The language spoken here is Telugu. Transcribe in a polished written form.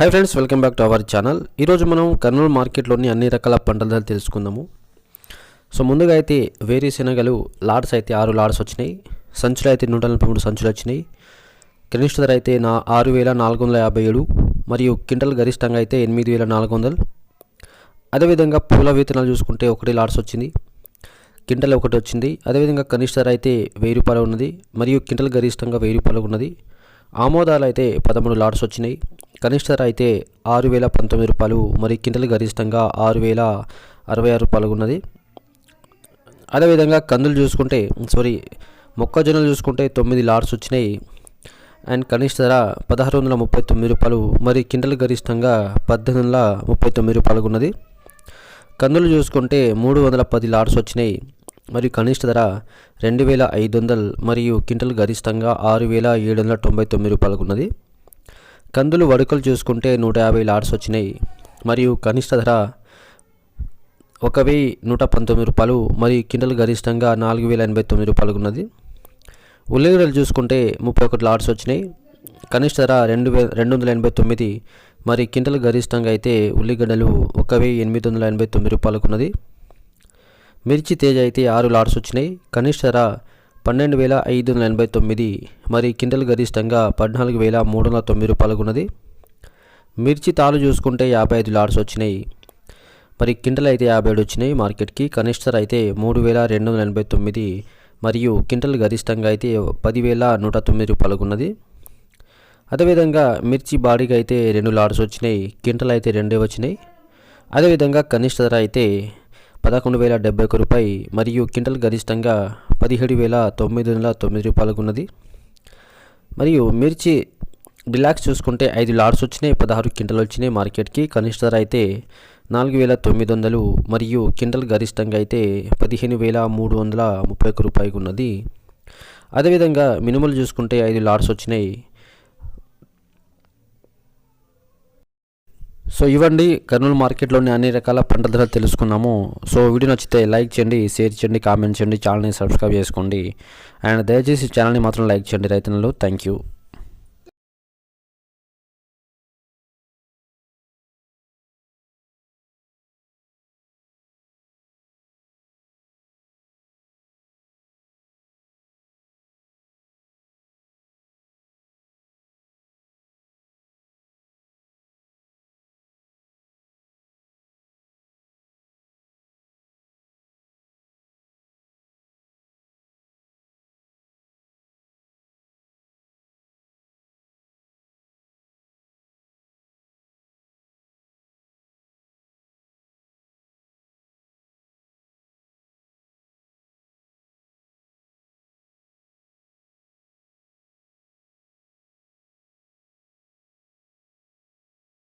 Hi friends, welcome back to our channel. ఈరోజు మనం కర్నూలు మార్కెట్లోని అన్ని రకాల పంటల ధరలు తెలుసుకుందాము. సో ముందుగా అయితే వేరుశెనగలు లాట్స్ అయితే 6 లాట్స్ వచ్చినాయి. సంచులు అయితే 143 సంచులు వచ్చినాయి. కనిష్ట ధర అయితే 6,457 మరియు క్వింటల్ గరిష్టంగా అయితే 8,400. అదేవిధంగా పూల విత్తనాలు చూసుకుంటే 1 లాట్స్ వచ్చింది, క్వింటల్ 1 వచ్చింది. అదేవిధంగా కనిష్ట ధర అయితే 1000 రూపాయలు ఉన్నది మరియు క్వింటల్ గరిష్టంగా 1000 రూపాయలు ఉన్నది. ఆమోదాలు అయితే 13 లాట్స్ వచ్చినాయి. కనిష్ట ధర అయితే 6,019 రూపాయలు మరి క్వింటల్ గరిష్టంగా 6,066 రూపాయలు ఉన్నది. అదేవిధంగా కందులు చూసుకుంటే మొక్కజొన్నలు చూసుకుంటే 9 లాట్స్ వచ్చినాయి అండ్ కనిష్ట ధర 1,639 రూపాయలు మరి క్వింటల్ గరిష్టంగా 1,839 రూపాయలు ఉన్నది. కందులు చూసుకుంటే 310 లాట్స్ వచ్చినాయి మరియు కనిష్ట ధర 2,500 మరియు క్వింటల్ గరిష్టంగా 6,799 రూపాయలు ఉన్నది. కందులు వడుకలు చూసుకుంటే 150 లాట్స్ వచ్చినాయి మరియు కనిష్ట ధర 1,119 రూపాయలు మరియు క్వింటల్ గరిష్టంగా 4,089 రూపాయలు ఉన్నది. ఉల్లిగడ్డలు చూసుకుంటే 31 లాట్స్ వచ్చినాయి. కనిష్ట ధర 289 మరి క్వింటల్ గరిష్టంగా అయితే ఉల్లిగడ్డలు 1,889 రూపాయలకు ఉన్నది. మిర్చి తేజ అయితే 6 లాట్స్ వచ్చినాయి. కనిష్ట ధర 12,589 మరి క్వింటల్ గరిష్టంగా 14,309 రూపాయలకు ఉన్నది. మిర్చి తాలు చూసుకుంటే 55 లాట్స్ వచ్చినాయి మరి క్వింటల్ అయితే 57 వచ్చినాయి మార్కెట్కి. కనిష్ట ధర అయితే 3,289 మరియు క్వింటల్ గరిష్టంగా అయితే 10,109 రూపాయలకు ఉన్నది. అదేవిధంగా మిర్చి బాడీకి అయితే 2 లాట్స్ వచ్చినాయి, క్వింటల్ అయితే 2 వచ్చినాయి. అదేవిధంగా కనిష్ట ధర అయితే 11,071 రూపాయి మరియు క్వింటల్ గరిష్టంగా 17,909 రూపాయలకు ఉన్నది. మరియు మిర్చి డిలాక్స్ చూసుకుంటే 5 లాట్స్ వచ్చినాయి, 16 క్వింటల్ వచ్చినాయి మార్కెట్కి. కనిష్ట ధర అయితే 4,900 మరియు క్వింటల్ గరిష్టంగా అయితే 15,331 రూపాయలకు ఉన్నది. అదేవిధంగా మినుములు చూసుకుంటే 5 లాట్స్ వచ్చినాయి. సో ఇవ్వండి కర్నూలు మార్కెట్లోని అన్ని రకాల పంటల ధరలు తెలుసుకున్నాము. సో వీడియో నచ్చితే లైక్ చేయండి, షేర్ చేయండి, కామెంట్ చేయండి, ఛానల్ని సబ్స్క్రైబ్ చేసుకోండి అండ్ దయచేసి ఛానల్ని మాత్రం లైక్ చేయండి రైతన్నలు. Thank you.